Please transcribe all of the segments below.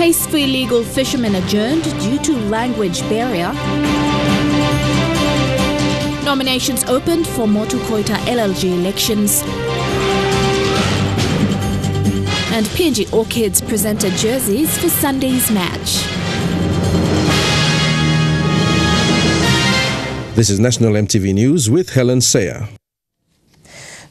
Case for illegal fishermen adjourned due to language barrier. Nominations opened for Motu Koita LLG elections. And PNG Orchids presented jerseys for Sunday's match. This is National EMTV News with Helen Sayer.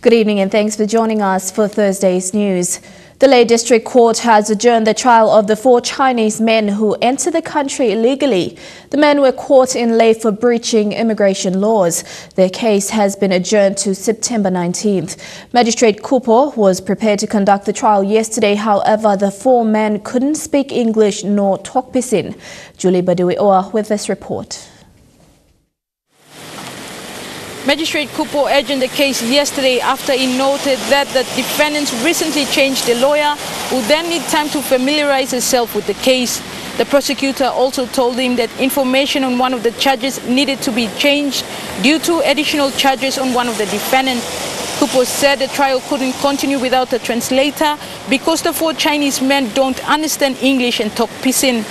Good evening and thanks for joining us for Thursday's news. The Leh District Court has adjourned the trial of the 4 Chinese men who entered the country illegally. The men were caught in Leh for breaching immigration laws. Their case has been adjourned to September 19th. Magistrate Kupo was prepared to conduct the trial yesterday. However, the 4 men couldn't speak English nor talk Pisin. Julie Badui-Oa with this report. Magistrate Kupo adjourned the case yesterday after he noted that the defendants recently changed their lawyer, who then need time to familiarize herself with the case. The prosecutor also told him that information on one of the charges needed to be changed due to additional charges on one of the defendants. Kupo said the trial couldn't continue without a translator because the 4 Chinese men don't understand English and talk Pisin.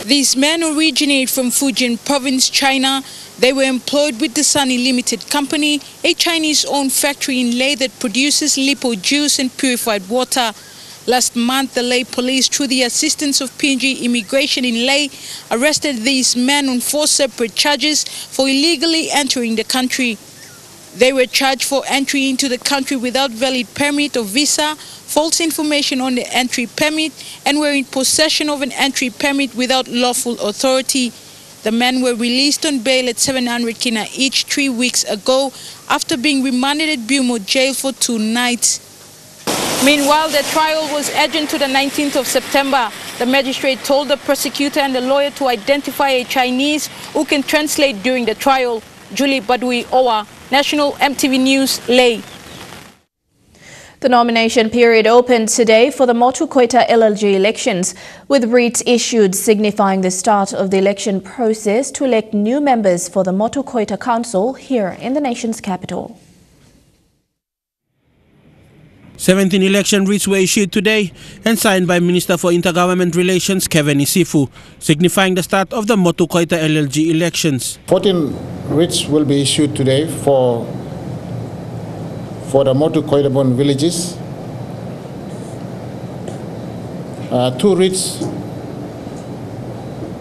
These men originate from Fujian province, China. They were employed with the Sunny Limited Company, a Chinese-owned factory in Leh that produces lipo juice and purified water. Last month, the Leh police, through the assistance of PNG Immigration in Leh, arrested these men on 4 separate charges for illegally entering the country. They were charged for entry into the country without valid permit or visa, false information on the entry permit, and were in possession of an entry permit without lawful authority. The men were released on bail at 700 kina each 3 weeks ago after being remanded at Bumo jail for 2 nights. Meanwhile, the trial was adjourned to the 19th of September. The magistrate told the prosecutor and the lawyer to identify a Chinese who can translate during the trial. Julie Badui-Oa, National EMTV News, Leh. The nomination period opened today for the Motu Koita LLG elections, with writs issued signifying the start of the election process to elect new members for the Motu Koita Council here in the nation's capital. 17 election writs were issued today and signed by Minister for Intergovernment Relations Kevin Isifu, signifying the start of the Motu Koita LLG elections. 14 writs will be issued today for the Motu Koita villages. 2 writs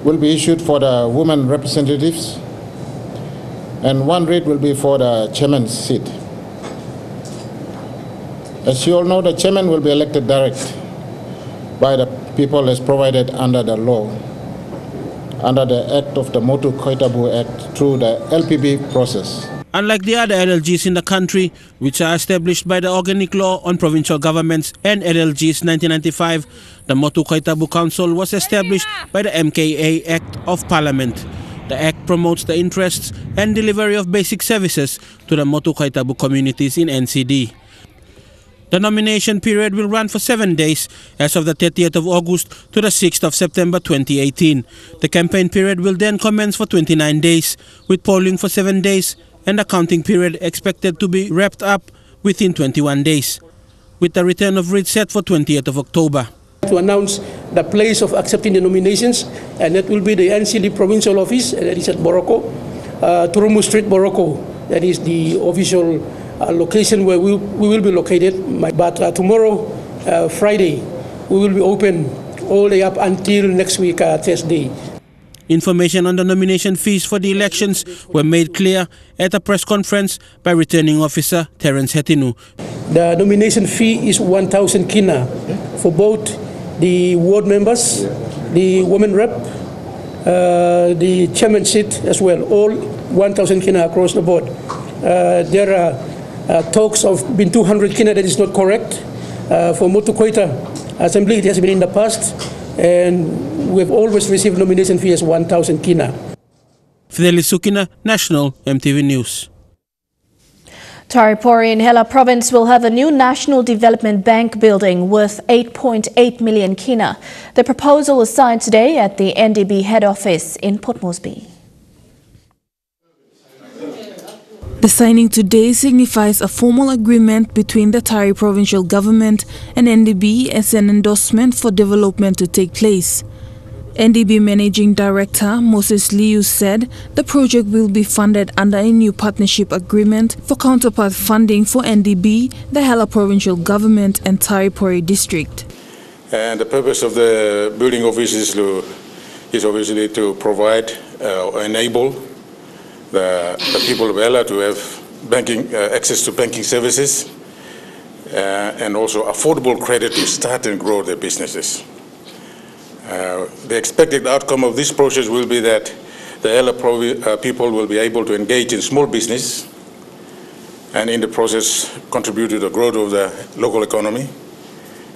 will be issued for the women representatives, and 1 writ will be for the chairman's seat. As you all know, the chairman will be elected direct by the people as provided under the law, under the Act of the Motu Koita Act through the LPB process. Unlike the other LLGs in the country, which are established by the Organic Law on Provincial Governments and LLGs 1995, the Motu Koita Council was established by the MKA Act of Parliament. The Act promotes the interests and delivery of basic services to the Motu Koita communities in NCD. The nomination period will run for 7 days as of the 30th of August to the 6th of September 2018. The campaign period will then commence for 29 days, with polling for 7 days and the counting period expected to be wrapped up within 21 days, with the return of writ set for 20th of October. To announce the place of accepting the nominations, and that will be the NCD Provincial Office, that is at Boroko, Turumu Street, Boroko. That is the official location where we will be located. But tomorrow, Friday, we will be open all the way up until next week, Thursday. Information on the nomination fees for the elections were made clear at a press conference by Returning Officer Terence Hetinu. The nomination fee is 1,000 kina for both the ward members, the women rep, the chairman seat as well, all 1,000 kina across the board. There are talks of being 200 kina, that is not correct. For Motu Koita Assembly, it has been in the past, and we have always received nomination fee as 1,000 kina. Fidelis Sukina, National EMTV News. Taripori in Hela Province will have a new National Development Bank building worth 8.8 million kina. The proposal was signed today at the NDB head office in Port Moresby. The signing today signifies a formal agreement between the Tari provincial government and NDB as an endorsement for development to take place. NDB Managing Director Moses Liu said the project will be funded under a new partnership agreement for counterpart funding for NDB, the Hela Provincial Government and Taripori District. And the purpose of the building office is obviously to provide or enable the people of Hela to have banking access to banking services and also affordable credit to start and grow their businesses. The expected outcome of this process will be that the Hela people will be able to engage in small business and in the process contribute to the growth of the local economy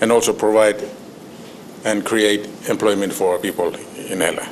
and also provide and create employment for people in Hela.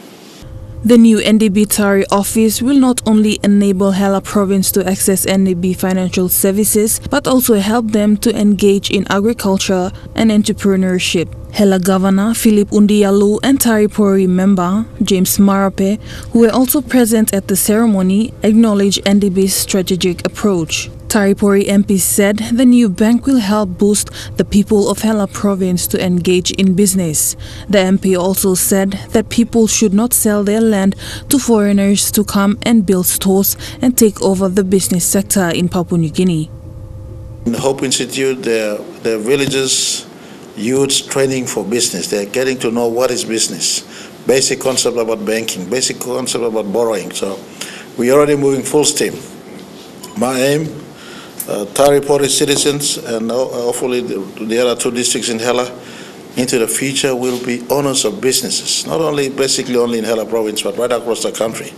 The new NDB Tari office will not only enable Hela province to access NDB financial services, but also help them to engage in agriculture and entrepreneurship. Hela Governor Philip Undiyalu and Taripori member James Marape, who were also present at the ceremony, acknowledged NDB's strategic approach. Taripori MP said the new bank will help boost the people of Hela province to engage in business. The MP also said that people should not sell their land to foreigners to come and build stores and take over the business sector in Papua New Guinea. In the Hope Institute, the villages youths training for business. They're getting to know what is business, basic concept about banking, basic concept about borrowing. So we're already moving full steam. My aim, Taripori citizens and hopefully the other two districts in Hela into the future will be owners of businesses, not only basically only in Hela province, but right across the country.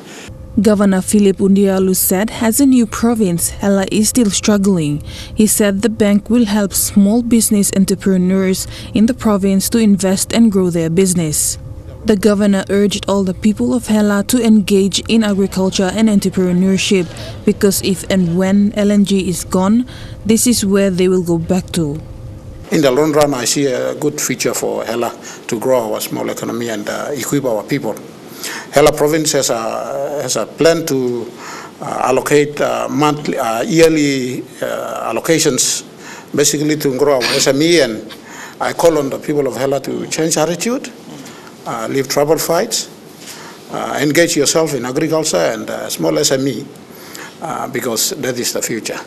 Governor Philip Undiyalu said as a new province, Hela is still struggling. He said the bank will help small business entrepreneurs in the province to invest and grow their business. The governor urged all the people of Hela to engage in agriculture and entrepreneurship because if and when LNG is gone, this is where they will go back to. In the long run, I see a good future for Hela to grow our small economy and equip our people. Hela province has a plan to allocate yearly allocations, basically to grow our SME, and I call on the people of Hela to change attitude, leave trouble fights, engage yourself in agriculture and small SME, because that is the future.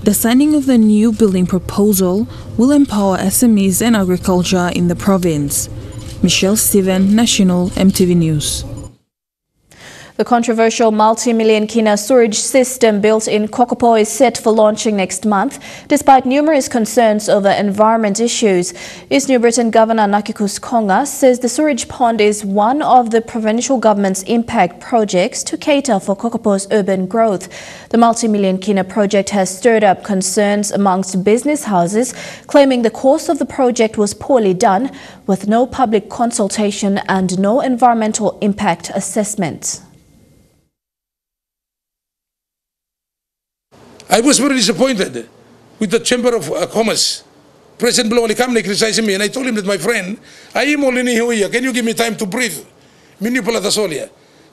The signing of the new building proposal will empower SMEs and agriculture in the province. Michelle Steven, National EMTV News. The controversial multi-million kina storage system built in Kokopo is set for launching next month, despite numerous concerns over environment issues. East New Britain Governor Nakikus Konga says the storage pond is one of the provincial government's impact projects to cater for Kokopo's urban growth. The multi-million kina project has stirred up concerns amongst business houses, claiming the course of the project was poorly done, with no public consultation and no environmental impact assessment. I was very disappointed with the Chamber of Commerce. President Blowali Kamne criticizing me, and I told him that, my friend, I am only here. Can you give me time to breathe?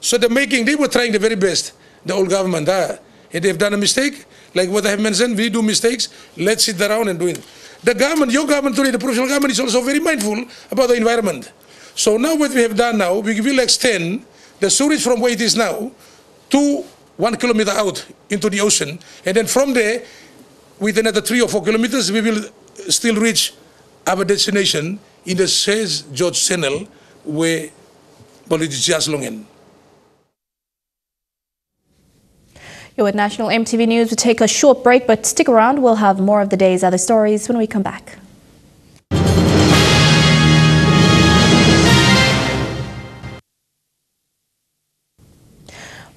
So they were trying the very best, the old government. And they've done a mistake, like what I have mentioned, we do mistakes, let's sit around and do it. The government, your government today, the provincial government is also very mindful about the environment. So now what we have done now, we will extend the sewage from where it is now to 1 kilometer out into the ocean, and then from there, with another 3 or 4 kilometers, we will still reach our destination in the Says George Channel, where politicians longen. You're with National EMTV News. We'll take a short break, but stick around. We'll have more of the day's other stories when we come back.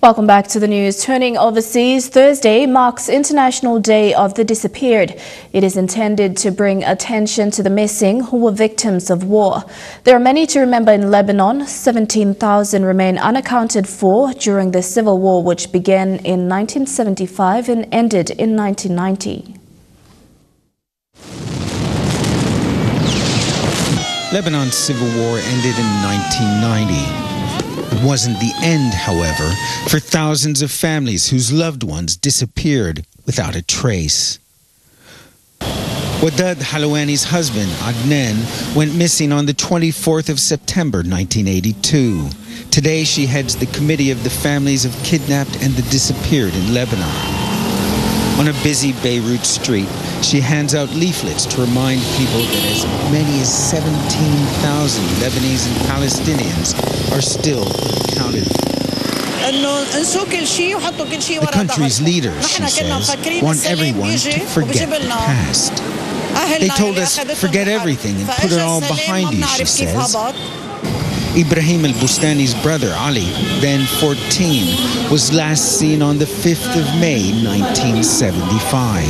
Welcome back to the news. Turning overseas, Thursday marks International Day of the Disappeared. It is intended to bring attention to the missing who were victims of war. There are many to remember in Lebanon. 17,000 remain unaccounted for during the civil war, which began in 1975 and ended in 1990. Lebanon's civil war ended in 1990. It wasn't the end, however, for thousands of families whose loved ones disappeared without a trace. Wadad Halouani's husband, Adnan, went missing on the 24th of September 1982. Today, she heads the Committee of the Families of Kidnapped and the Disappeared in Lebanon. On a busy Beirut street, she hands out leaflets to remind people that as many as 17,000 Lebanese and Palestinians are still unaccounted for. The country's leaders, she says, want everyone to forget the past. They told us, forget everything and put it all behind you, she says. Ibrahim al-Bustani's brother, Ali, then 14, was last seen on the 5th of May, 1975.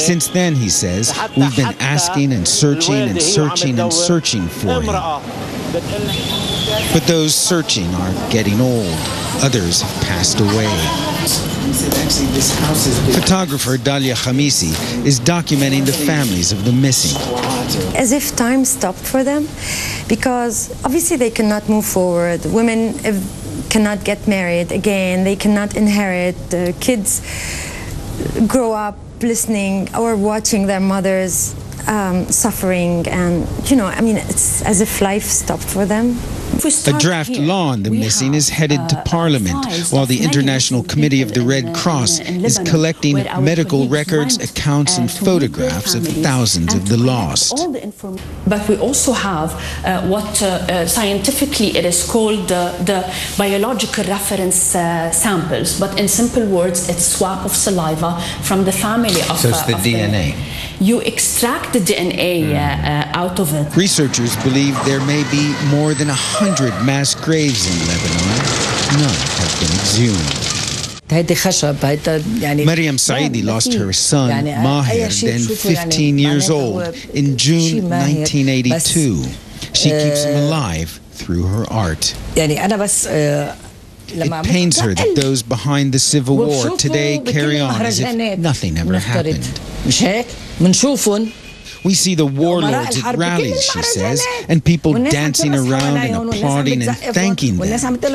Since then, he says, we've been asking and searching and searching and searching for him. But those searching are getting old. Others have passed away. Photographer Dalia Khamisi is documenting the families of the missing. As if time stopped for them, because obviously they cannot move forward. Women cannot get married again. They cannot inherit. Kids grow up listening or watching their mothers suffering, and it's as if life stopped for them. A draft law on the missing is headed to Parliament, while the International Committee of the Red Cross is collecting medical records, accounts and photographs of thousands of the lost. But we also have what scientifically it is called the biological reference samples, but in simple words, it's swab of saliva from the family of... So it's the DNA. You extract the DNA out of it. Researchers believe there may be more than 100 mass graves in Lebanon. None have been exhumed. Mariam Saidi lost her son, Maher, then 15 years old, in June 1982. She keeps him alive through her art. It pains her that those behind the civil war today carry on as if nothing ever happened. We see the warlords at rallies, she says, and people dancing around and applauding and thanking them.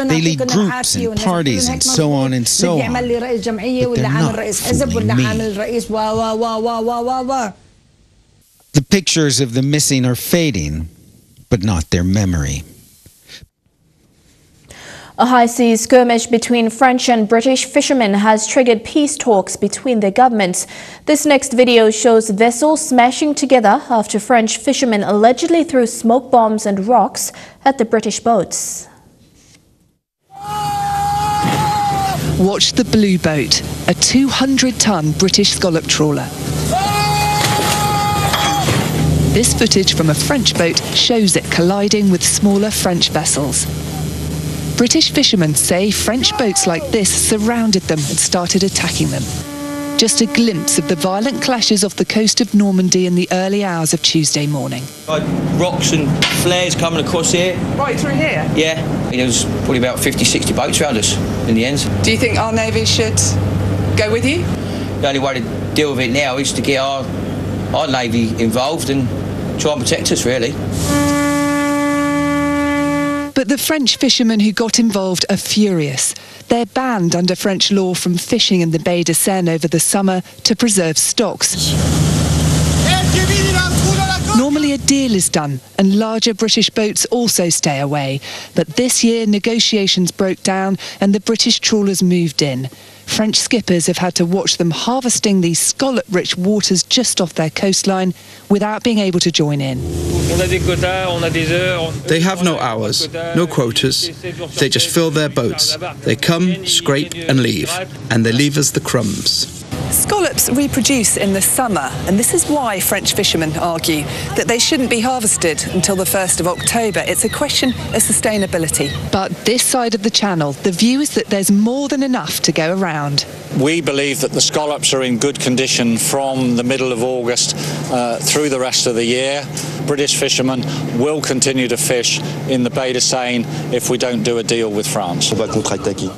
They lead groups and parties and so on and so on. But they're not fooling me. The pictures of the missing are fading, but not their memory. A high-seas skirmish between French and British fishermen has triggered peace talks between their governments. This next video shows vessels smashing together after French fishermen allegedly threw smoke bombs and rocks at the British boats. Watch the Blue Boat, a 200-ton British scallop trawler. This footage from a French boat shows it colliding with smaller French vessels. British fishermen say French boats like this surrounded them and started attacking them. Just a glimpse of the violent clashes off the coast of Normandy in the early hours of Tuesday morning. Rocks and flares coming across here. Right through here? Yeah. There was probably about 50, 60 boats around us in the end. Do you think our Navy should go with you? The only way to deal with it now is to get our Navy involved and try and protect us, really. But the French fishermen who got involved are furious. They're banned under French law from fishing in the Baie de Seine over the summer to preserve stocks. Normally a deal is done and larger British boats also stay away. But this year negotiations broke down and the British trawlers moved in. French skippers have had to watch them harvesting these scallop-rich waters just off their coastline without being able to join in. They have no hours, no quotas. They just fill their boats. They come, scrape and leave. And they leave us the crumbs. Scallops reproduce in the summer, and this is why French fishermen argue that they shouldn't be harvested until the 1st of October. It's a question of sustainability. But this side of the channel, the view is that there's more than enough to go around. We believe that the scallops are in good condition from the middle of August through the rest of the year. British fishermen will continue to fish in the Baie de Seine if we don't do a deal with France.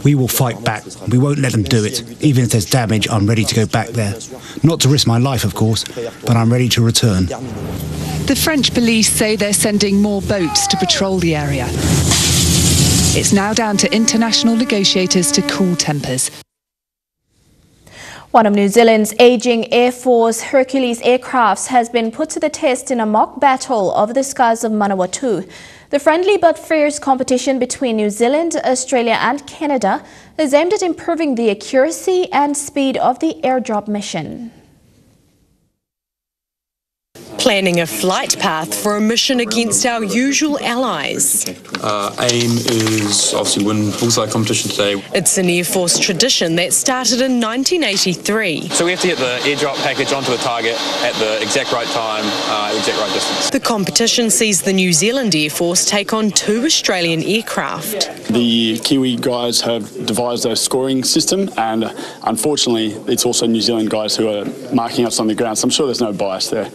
We will fight back. We won't let them do it. Even if there's damage, I'm ready to go back there. Not to risk my life, of course, but I'm ready to return. The French police say they're sending more boats to patrol the area. It's now down to international negotiators to cool tempers. One of New Zealand's aging Air Force Hercules aircrafts has been put to the test in a mock battle over the skies of Motu. The friendly but fierce competition between New Zealand, Australia and Canada is aimed at improving the accuracy and speed of the airdrop mission. Planning a flight path for a mission against our usual allies. Aim is obviously win bullseye competition today. It's an Air Force tradition that started in 1983. So we have to get the airdrop package onto the target at the exact right time, the exact right distance. The competition sees the New Zealand Air Force take on 2 Australian aircraft. The Kiwi guys have devised a scoring system, and unfortunately it's also New Zealand guys who are marking us on the ground, so I'm sure there's no bias there.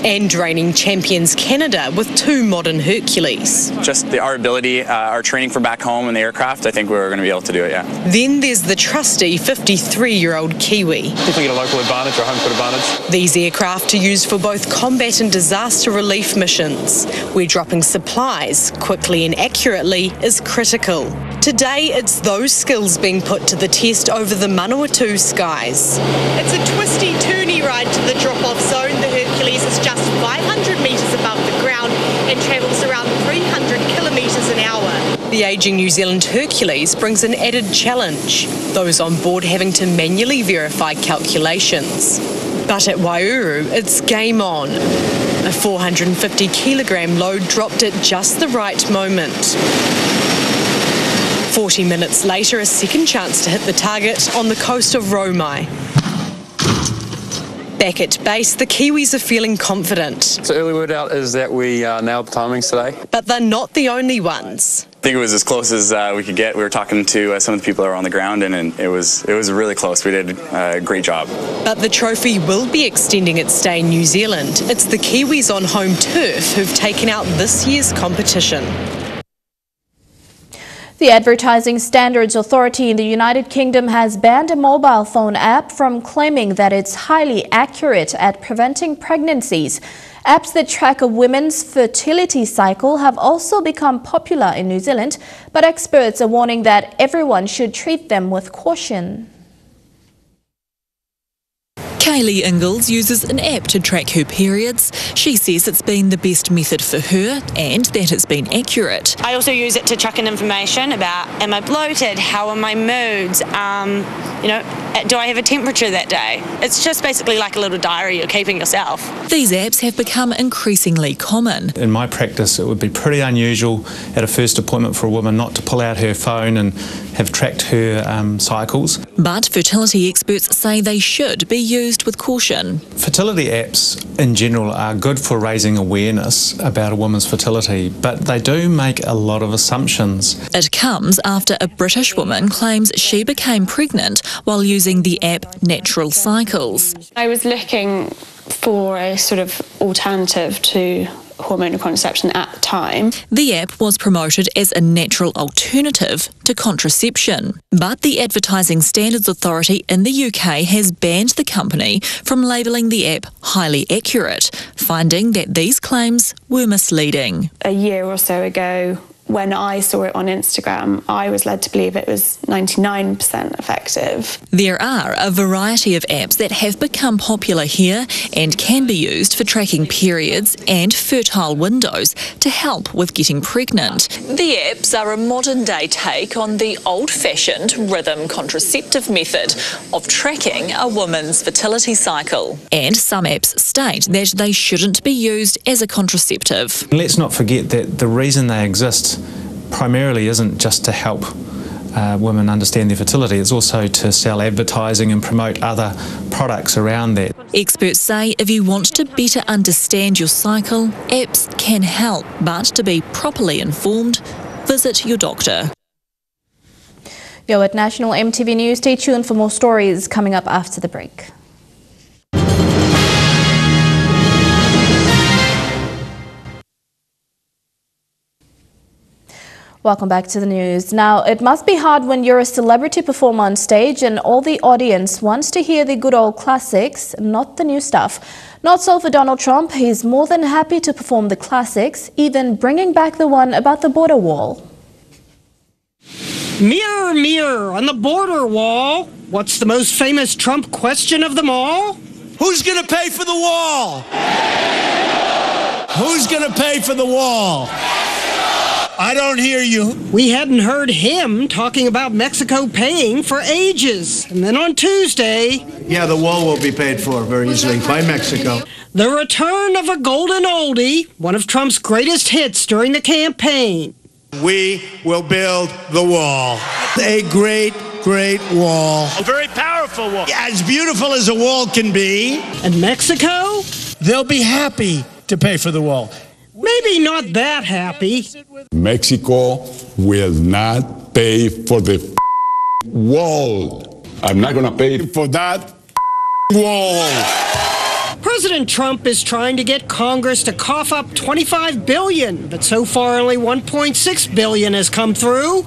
And reigning champions Canada with 2 modern Hercules. Just our ability, our training for back home in the aircraft, I think we're going to be able to do it, yeah. Then there's the trusty 53-year-old Kiwi. Definitely get a local advantage or home field advantage. These aircraft are used for both combat and disaster relief missions, where dropping supplies quickly and accurately is critical. Today, it's those skills being put to the test over the Motu skies. It's a twisty, turny ride to the drop-off zone. The Hercules is just 500 metres above the ground and travels around 300 kilometres an hour. The ageing New Zealand Hercules brings an added challenge, those on board having to manually verify calculations. But at Waiouru, it's game on. A 450-kilogram load dropped at just the right moment. 40 minutes later, a second chance to hit the target on the coast of Romai. Back at base, the Kiwis are feeling confident. So early word out is that we nailed the timings today. But they're not the only ones. I think it was as close as we could get. We were talking to some of the people that were on the ground, and it was really close. We did a great job. But the trophy will be extending its stay in New Zealand. It's the Kiwis on home turf who've taken out this year's competition. The Advertising Standards Authority in the United Kingdom has banned a mobile phone app from claiming that it's highly accurate at preventing pregnancies. Apps that track a woman's fertility cycle have also become popular in New Zealand, but experts are warning that everyone should treat them with caution. Kaylee Ingalls uses an app to track her periods. She says it's been the best method for her and that it's been accurate. I also use it to chuck in information about, am I bloated, how are my moods, do I have a temperature that day? It's just basically like a little diary you're keeping yourself. These apps have become increasingly common. In my practice, it would be pretty unusual at a first appointment for a woman not to pull out her phone and have tracked her cycles. But fertility experts say they should be used with caution. Fertility apps in general are good for raising awareness about a woman's fertility, but they do make a lot of assumptions. It comes after a British woman claims she became pregnant while using the app Natural Cycles. I was looking for a sort of alternative to hormonal contraception at the time. The app was promoted as a natural alternative to contraception. But the Advertising Standards Authority in the UK has banned the company from labelling the app highly accurate, finding that these claims were misleading. A year or so ago, when I saw it on Instagram, I was led to believe it was 99% effective. There are a variety of apps that have become popular here and can be used for tracking periods and fertile windows to help with getting pregnant. The apps are a modern-day take on the old-fashioned rhythm contraceptive method of tracking a woman's fertility cycle. And some apps state that they shouldn't be used as a contraceptive. Let's not forget that the reason they exist primarily isn't just to help women understand their fertility, it's also to sell advertising and promote other products around that. Experts say if you want to better understand your cycle, apps can help, but to be properly informed, visit your doctor. You're at National EMTV News. Stay tuned for more stories coming up after the break. Welcome back to the news. Now, it must be hard when you're a celebrity performer on stage and all the audience wants to hear the good old classics, not the new stuff. Not so for Donald Trump. He's more than happy to perform the classics, even bringing back the one about the border wall. Mirror, mirror on the border wall, What's the most famous Trump question of them all? Who's going to pay for the wall? Who's going to pay for the wall? I don't hear you. We hadn't heard him talking about Mexico paying for ages. And then on Tuesday... Yeah, the wall will be paid for very easily by Mexico. The return of a golden oldie, one of Trump's greatest hits during the campaign. We will build the wall. A great wall. A very powerful wall. As beautiful as a wall can be. And Mexico? They'll be happy to pay for the wall. Maybe not that happy. Mexico will not pay for the wall. I'm not going to pay for that wall. President Trump is trying to get Congress to cough up $25 billion, but so far only $1.6 billion has come through.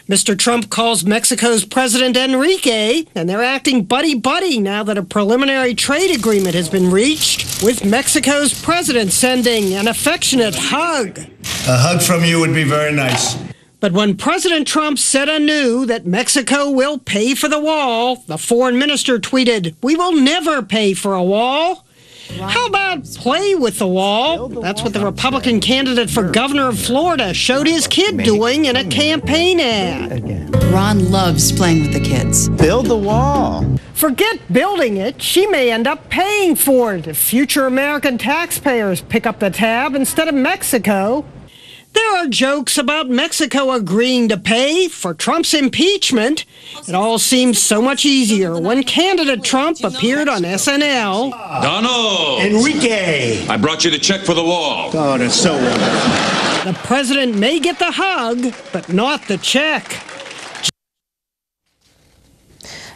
Mr. Trump calls Mexico's President Enrique, and they're acting buddy-buddy now that a preliminary trade agreement has been reached, with Mexico's president sending an affectionate hug. A hug from you would be very nice. But when President Trump said anew that Mexico will pay for the wall, the foreign minister tweeted, "We will never pay for a wall." How about play with the wall? That's what the Republican candidate for governor of Florida showed his kid doing in a campaign ad. Ron loves playing with the kids. Build the wall. Forget building it. She may end up paying for it if future American taxpayers pick up the tab instead of Mexico. There are jokes about Mexico agreeing to pay for Trump's impeachment. It all seems so much easier when candidate Trump appeared on SNL. Donald! Enrique! I brought you the check for the wall. Oh, that's so wonderful. The president may get the hug, but not the check.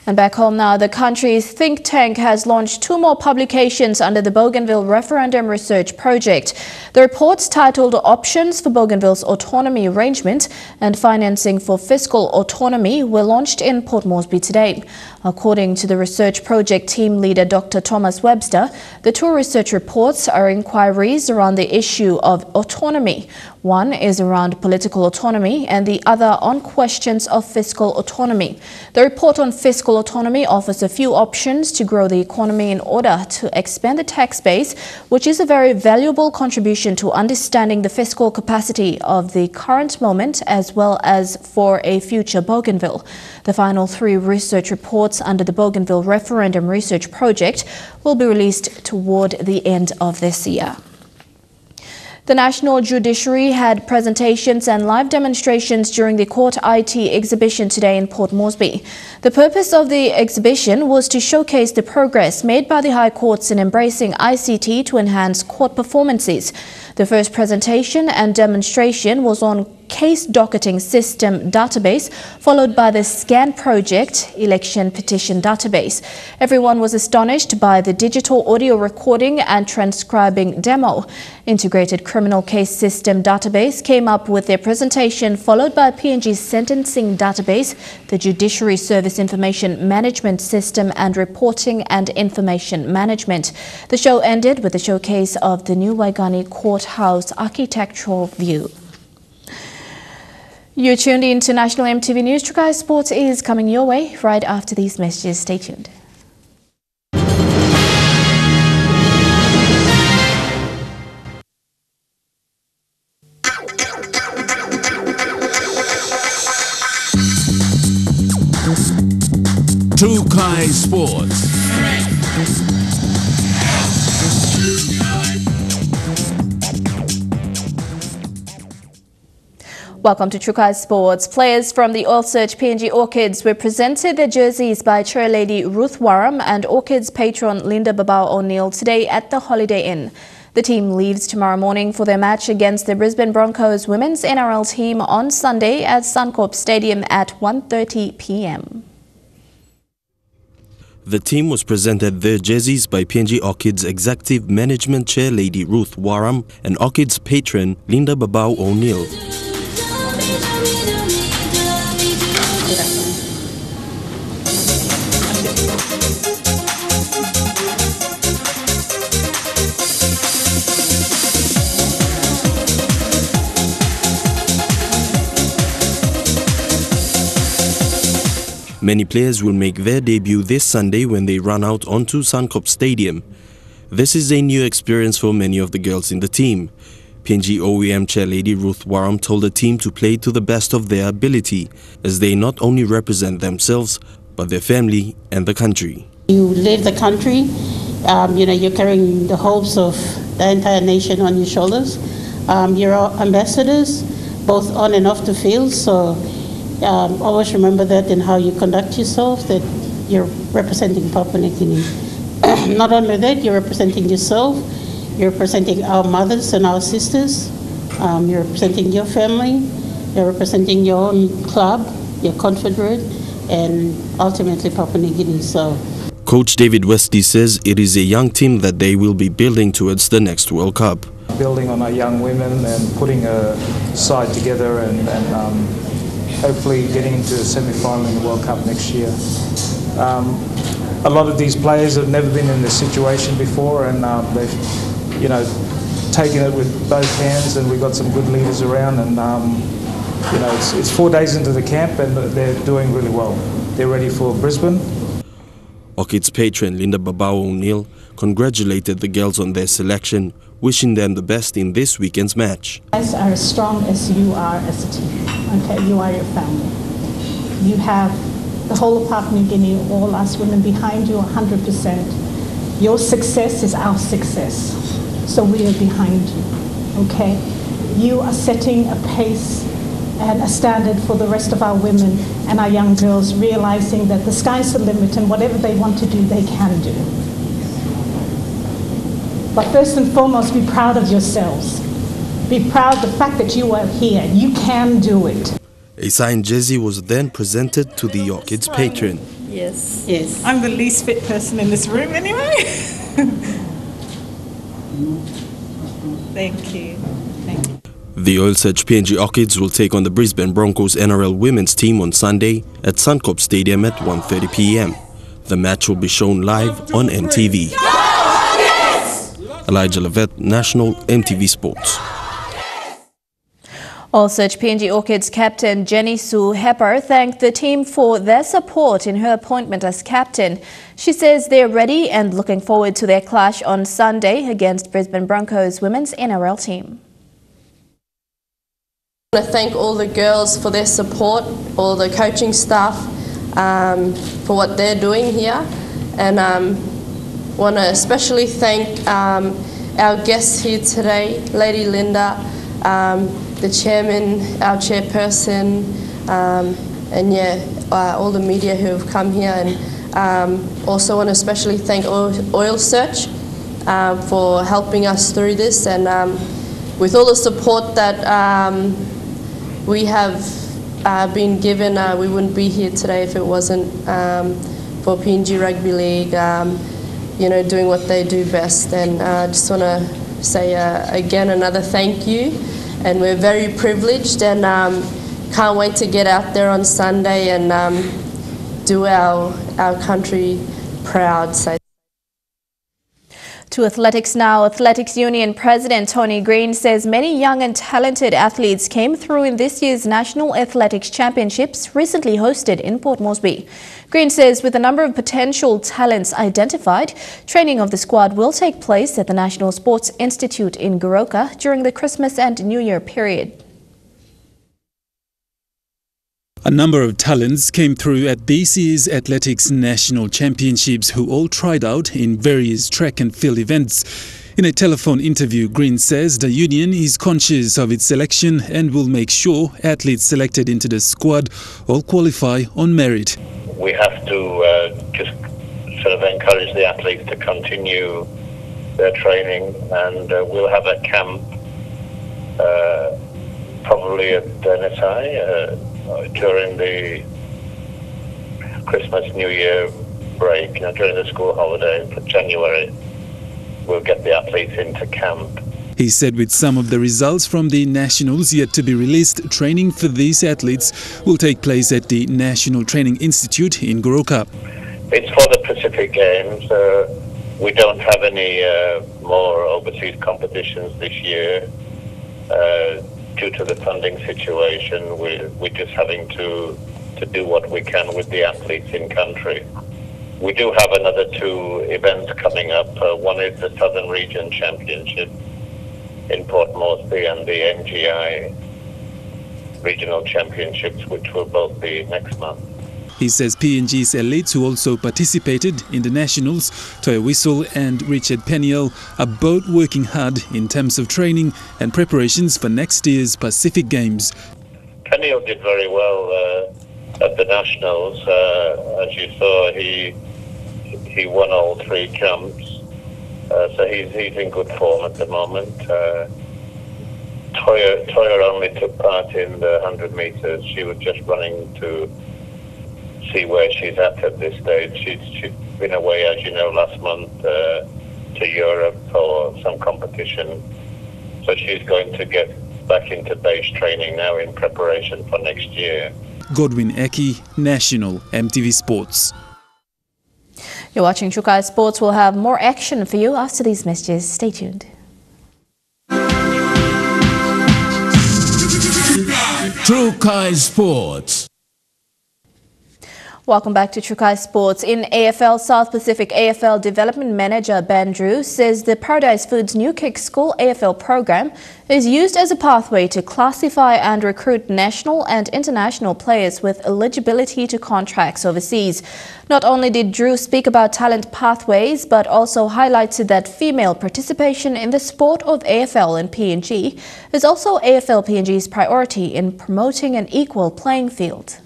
And back home now, the country's think tank has launched 2 more publications under the Bougainville Referendum Research Project. The reports titled Options for Bougainville's Autonomy Arrangement and Financing for Fiscal Autonomy were launched in Port Moresby today. According to the research project team leader Dr. Thomas Webster, the 2 research reports are inquiries around the issue of autonomy. One is around political autonomy and the other on questions of fiscal autonomy. The report on fiscal autonomy offers a few options to grow the economy in order to expand the tax base, which is a very valuable contribution to understanding the fiscal capacity of the current moment as well as for a future Bougainville. The final 3 research reports under the Bougainville Referendum Research Project will be released toward the end of this year. The National Judiciary had presentations and live demonstrations during the Court IT exhibition today in Port Moresby. The purpose of the exhibition was to showcase the progress made by the High Courts in embracing ICT to enhance court performances. The first presentation and demonstration was on Case Docketing System Database, followed by the SCAN Project Election Petition Database. Everyone was astonished by the digital audio recording and transcribing demo. Integrated Criminal Case System Database came up with their presentation, followed by PNG's Sentencing Database, the Judiciary Service Information Management System, and Reporting and Information Management. The show ended with a showcase of the new Waigani Courthouse architectural view. You're tuned in to National EMTV News. Trukai Sports is coming your way right after these messages. Stay tuned. Trukai Sports. Welcome to Trukai Sports. Players from the Oil Search PNG Orchids were presented their jerseys by chairlady Ruth Warham and Orchids patron Linda Babao O'Neill today at the Holiday Inn. The team leaves tomorrow morning for their match against the Brisbane Broncos women's NRL team on Sunday at Suncorp Stadium at 1:30 p.m. The team was presented their jerseys by PNG Orchids Executive Management Chair Lady Ruth Warham and Orchids patron Linda Babao O'Neill. Many players will make their debut this Sunday when they run out onto Suncorp Stadium. This is a new experience for many of the girls in the team. PNG OEM chairlady Ruth Waram told the team to play to the best of their ability, as they not only represent themselves, but their family and the country. You leave the country, you're carrying the hopes of the entire nation on your shoulders. You're ambassadors, both on and off the field, so always remember that in how you conduct yourself, that you're representing Papua New Guinea. Not only that, you're representing yourself, you're representing our mothers and our sisters, you're representing your family, you're representing your own club, your confederate, and ultimately Papua New Guinea. So, Coach David Westy says it is a young team that they will be building towards the next World Cup. Building on our young women and putting a side together and hopefully getting into a semi-final in the World Cup next year. A lot of these players have never been in this situation before, and they've, taken it with both hands, and we've got some good leaders around, and it's 4 days into the camp and they're doing really well. They're ready for Brisbane. Orchids patron Linda Babao O'Neill congratulated the girls on their selection, wishing them the best in this weekend's match. You guys are as strong as you are as a team. Okay, you are your family. You have the whole of Papua New Guinea, all us women behind you 100%. Your success is our success. So we are behind you, okay? You are setting a pace and a standard for the rest of our women and our young girls, realizing that the sky's the limit and whatever they want to do, they can do. But first and foremost, be proud of yourselves. Be proud of the fact that you are here. You can do it. A signed jersey was then presented to the Orchids patron. Yes. Yes. I'm the least fit person in this room anyway. Thank you. Thank you. The oil-search PNG Orchids will take on the Brisbane Broncos NRL women's team on Sunday at Suncorp Stadium at 1:30 p.m. The match will be shown live on EMTV. Elijah Levet, National EMTV Sports. All-Search PNG Orchids captain Jenny Sue Hepper thanked the team for their support in her appointment as captain. She says they're ready and looking forward to their clash on Sunday against Brisbane Broncos women's NRL team. I want to thank all the girls for their support, all the coaching staff for what they're doing here, and want to especially thank our guests here today, Lady Linda, the chairman, our chairperson, and all the media who have come here, and also want to especially thank Oil Search for helping us through this, and with all the support that we have been given, we wouldn't be here today if it wasn't for PNG Rugby League, doing what they do best. And I just want to say again another thank you. And we're very privileged, and can't wait to get out there on Sunday and do our country proud. So. To athletics now. Athletics Union President Tony Green says many young and talented athletes came through in this year's National Athletics Championships recently hosted in Port Moresby. Green says with a number of potential talents identified, training of the squad will take place at the National Sports Institute in Goroka during the Christmas and New Year period. A number of talents came through at this year's Athletics National Championships who all tried out in various track and field events. In a telephone interview, Green says the union is conscious of its selection and will make sure athletes selected into the squad all qualify on merit. We have to just sort of encourage the athletes to continue their training, and we'll have a camp probably at NSI during the Christmas New Year break, during the school holiday for January. We'll get the athletes into camp. He said with some of the results from the nationals yet to be released, training for these athletes will take place at the National Training Institute in Goroka. It's for the Pacific Games. We don't have any more overseas competitions this year. Due to the funding situation, we're just having to to do what we can with the athletes in country. We do have another 2 events coming up. One is the Southern Region Championship in Port Moresby and the MGI Regional Championships, which will both be next month. He says PNG's elites who also participated in the nationals, Toya Whistle and Richard Peniel, are both working hard in terms of training and preparations for next year's Pacific Games. Peniel did very well at the nationals. As you saw, he won all 3 camps, so he's in good form at the moment. Toya only took part in the 100 metres. She was just running to see where she's at this stage. She'd been away, as you know, last month to Europe for some competition. So she's going to get back into base training now in preparation for next year. Godwin Eki, National MTV Sports. You're watching Trukai Sports. We'll have more action for you after these messages. Stay tuned. Trukai Sports. Welcome back to Trukai Sports. In AFL, South Pacific AFL Development Manager Ben Drew says the Paradise Foods New Kick School AFL program is used as a pathway to classify and recruit national and international players with eligibility to contracts overseas. Not only did Drew speak about talent pathways, but also highlighted that female participation in the sport of AFL and PNG is also AFL PNG's priority in promoting an equal playing field.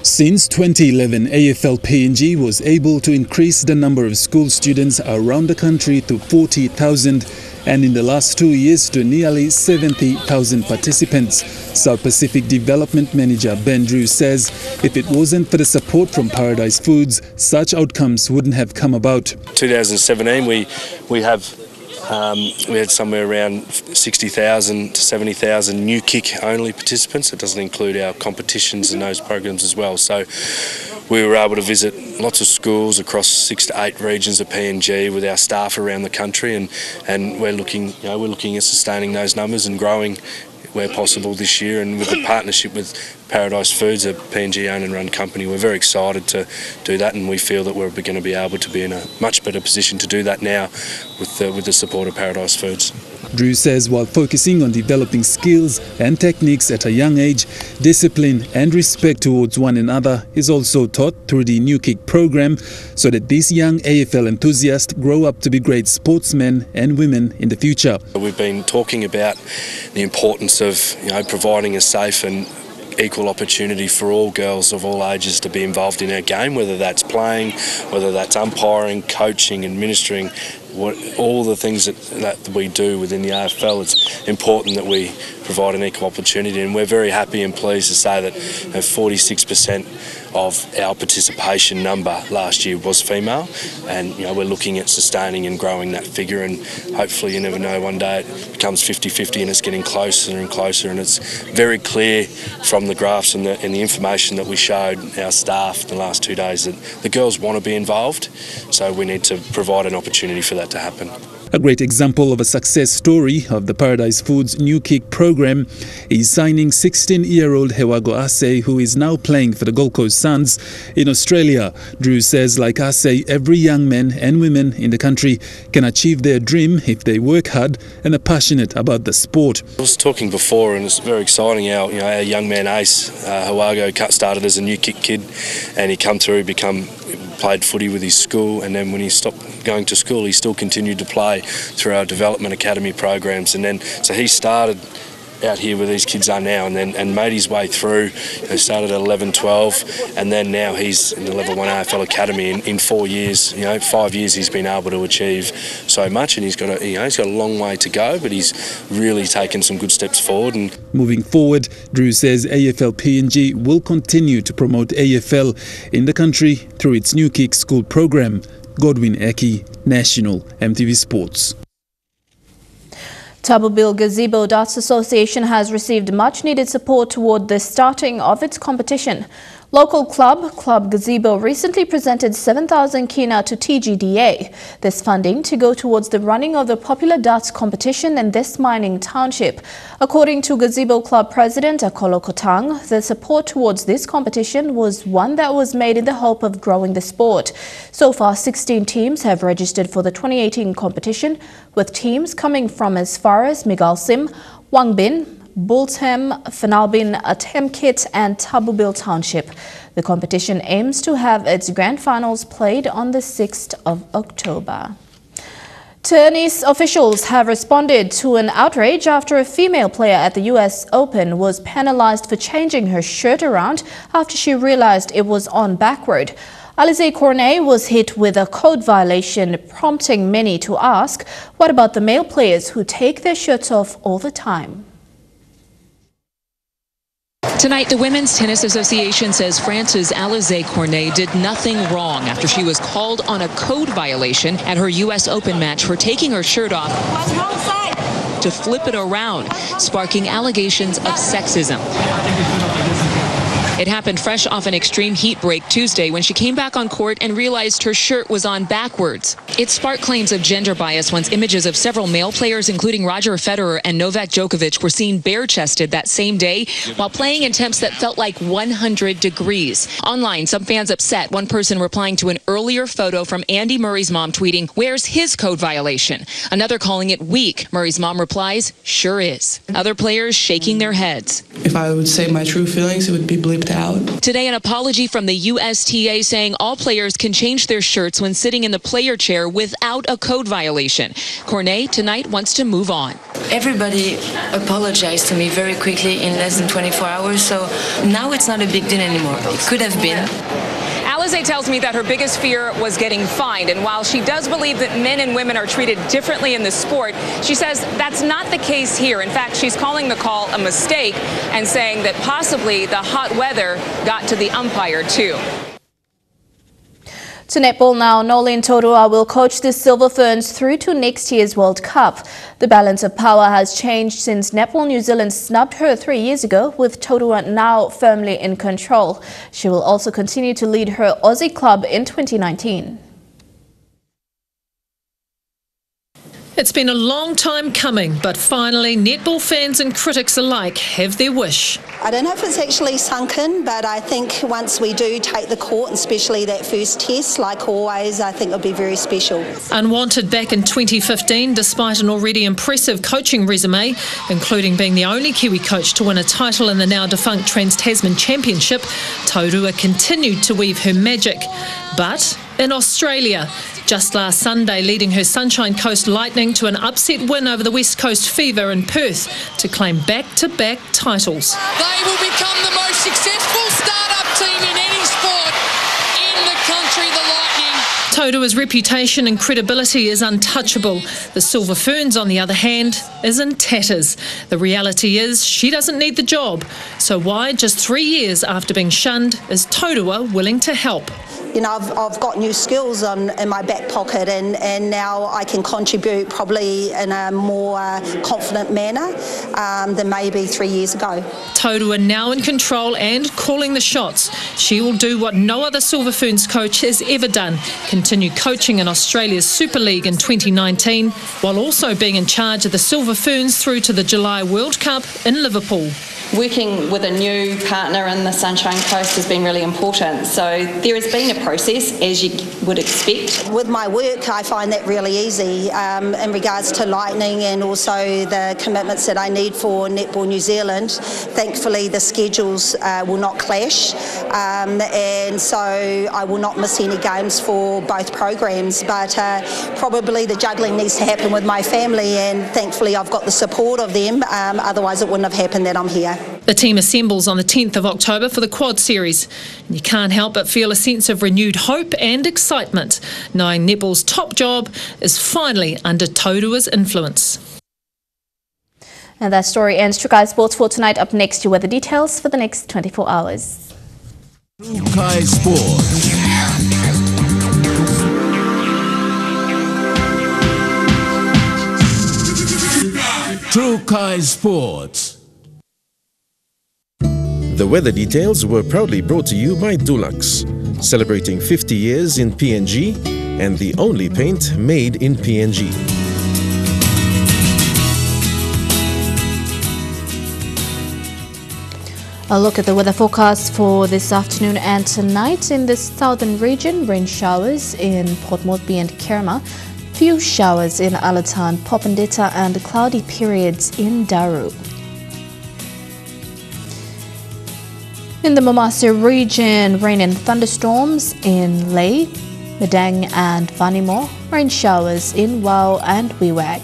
Since 2011, AFL PNG was able to increase the number of school students around the country to 40,000 and in the last 2 years to nearly 70,000 participants. South Pacific Development Manager Ben Drew says if it wasn't for the support from Paradise Foods, such outcomes wouldn't have come about. 2017 we had somewhere around 60,000 to 70,000 new kick only participants. It doesn't include our competitions and those programs as well. So we were able to visit lots of schools across 6 to 8 regions of PNG with our staff around the country, and we're looking at sustaining those numbers and growing where possible this year. And with the partnership with Paradise Foods, a PNG owned and run company, we're very excited to do that, and we feel that we're going to be able to be in a much better position to do that now with the support of Paradise Foods. Drew says while focusing on developing skills and techniques at a young age, discipline and respect towards one another is also taught through the New Kick program so that these young AFL enthusiasts grow up to be great sportsmen and women in the future. We've been talking about the importance of providing a safe and equal opportunity for all girls of all ages to be involved in our game, whether that's playing, whether that's umpiring, coaching, administering, all the things that we do within the AFL. It's important that we provide an equal opportunity, and we're very happy and pleased to say that 46% of our participation number last year was female, and we're looking at sustaining and growing that figure, and hopefully, you never know, one day it becomes 50-50 and it's getting closer and closer. And it's very clear from the graphs and the information that we showed our staff the last 2 days that the girls want to be involved, so we need to provide an opportunity for that to happen. A great example of a success story of the Paradise Foods New Kick program is signing 16-year-old Hewago Ase, who is now playing for the Gold Coast Suns in Australia. Drew says, like Ase, every young man and women in the country can achieve their dream if they work hard and are passionate about the sport. I was talking before, and it's very exciting. Our young man Ace Hewago started as a New Kick kid, and he come through, played footy with his school, and then when he stopped going to school, he still continued to play through our development academy programs, and then so he started out here where these kids are now, and made his way through. He started at 11-12, and then now he's in the Level 1 AFL Academy. In 4 years, 5 years, he's been able to achieve so much, and he's got a long way to go, but he's really taken some good steps forward. And moving forward, Drew says AFL PNG will continue to promote AFL in the country through its New Kick School program. Godwin Eki, National MTV Sports. Tabubil Gazebo Darts Association has received much-needed support toward the starting of its competition. Local Club Gazebo recently presented 7,000 kina to TGDA. This funding to go towards the running of the popular darts competition in this mining township. According to Gazebo Club President Akolo Kotang, the support towards this competition was one that was made in the hope of growing the sport. So far, 16 teams have registered for the 2018 competition, with teams coming from as far as Migalsim, Wangbin, Bultham, Finalbin, Temkit and Tabubil Township. The competition aims to have its grand finals played on the 6th of October. Tennis officials have responded to an outrage after a female player at the US Open was penalized for changing her shirt around after she realized it was on backward. Alizé Cornet was hit with a code violation, prompting many to ask, what about the male players who take their shirts off all the time? Tonight, the Women's Tennis Association says France's Alizé Cornet did nothing wrong after she was called on a code violation at her U.S. Open match for taking her shirt off to flip it around, sparking allegations of sexism. It happened fresh off an extreme heat break Tuesday when she came back on court and realized her shirt was on backwards. It sparked claims of gender bias once images of several male players, including Roger Federer and Novak Djokovic, were seen bare-chested that same day while playing in temps that felt like 100 degrees. Online, some fans upset, one person replying to an earlier photo from Andy Murray's mom tweeting, "Where's his code violation?" Another calling it weak. Murray's mom replies, "Sure is." Other players shaking their heads. If I would say my true feelings, it would be bleeped out. Today, an apology from the USTA saying all players can change their shirts when sitting in the player chair without a code violation. Cornet tonight wants to move on. Everybody apologized to me very quickly in less than 24 hours, so now it's not a big deal anymore. It could have been. Alizé tells me that her biggest fear was getting fined, and while she does believe that men and women are treated differently in the sport, she says that's not the case here. In fact, she's calling the call a mistake and saying that possibly the hot weather got to the umpire too. To netball now, Nolene Taurua will coach the Silver Ferns through to next year's World Cup. The balance of power has changed since Netball New Zealand snubbed her 3 years ago, with Taurua now firmly in control. She will also continue to lead her Aussie club in 2019. It's been a long time coming, but finally netball fans and critics alike have their wish. I don't know if it's actually sunk in, but I think once we do take the court, and especially that first test, like always, I think it'll be very special. Unwanted back in 2015, despite an already impressive coaching resume, including being the only Kiwi coach to win a title in the now defunct Trans-Tasman Championship, Taurua continued to weave her magic. But in Australia, just last Sunday leading her Sunshine Coast Lightning to an upset win over the West Coast Fever in Perth to claim back-to-back titles. They will become the most successful start-up team in any sport in the country, the Lightning. Taurua's reputation and credibility is untouchable. The Silver Ferns, on the other hand, is in tatters. The reality is she doesn't need the job. So why, just 3 years after being shunned, is Taurua willing to help? You know, I've got new skills in my back pocket, and now I can contribute probably in a more confident manner than maybe 3 years ago. Taurua now in control and calling the shots. She will do what no other Silver Ferns coach has ever done, continue coaching in Australia's Super League in 2019, while also being in charge of the Silver Ferns through to the July World Cup in Liverpool. Working with a new partner in the Sunshine Coast has been really important. So there has been a process, as you would expect. With my work, I find that really easy in regards to Lightning and also the commitments that I need for Netball New Zealand. Thankfully, the schedules will not clash, and so I will not miss any games for both programs. But probably the juggling needs to happen with my family, and thankfully I've got the support of them. Otherwise, it wouldn't have happened that I'm here. The team assembles on the 10th of October for the Quad Series. You can't help but feel a sense of renewed hope and excitement, knowing netball's top job is finally under Taurua's influence. And that story ends Trukai Sports for tonight. Up next, your weather details for the next 24 hours. Trukai Sports. Trukai Sports. The weather details were proudly brought to you by Dulux, celebrating 50 years in PNG and the only paint made in PNG. A look at the weather forecast for this afternoon and tonight. In the southern region, rain showers in Port Moresby and Kerma, few showers in Alatan, Popondetta and cloudy periods in Daru. In the Mamasa region, rain and thunderstorms in Lae, Medang and Vanimo, rain showers in Wau and Wewak.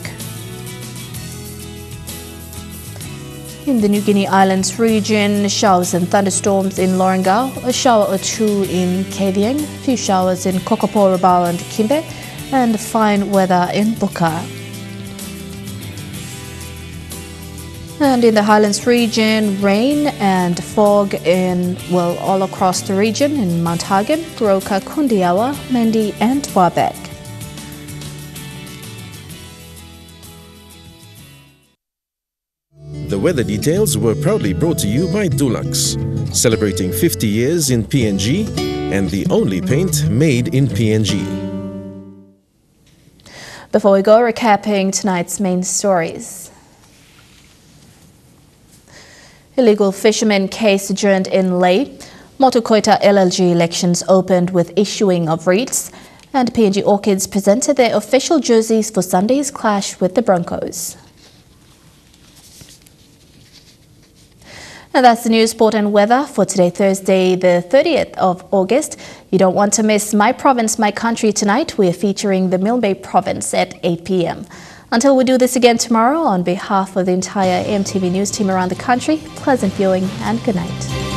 In the New Guinea Islands region, showers and thunderstorms in Lorengau, a shower or two in Kavieng, few showers in Kokopo, Rabaul and Kimbe, and fine weather in Buka. And in the Highlands region, rain and fog all across the region in Mount Hagen, Goroka, Kundiawa, Mendi and Wabek. The weather details were proudly brought to you by Dulux, celebrating 50 years in PNG and the only paint made in PNG. Before we go, recapping tonight's main stories. Illegal fishermen case adjourned in Lae. Motu Koita LLG elections opened with issuing of wreaths. And PNG Orchids presented their official jerseys for Sunday's clash with the Broncos. And that's the news, sport and weather for today, Thursday, the 30th of August. You don't want to miss My Province, My Country tonight. We're featuring the Milne Bay Province at 8 p.m. Until we do this again tomorrow, on behalf of the entire EMTV News team around the country, pleasant viewing and good night.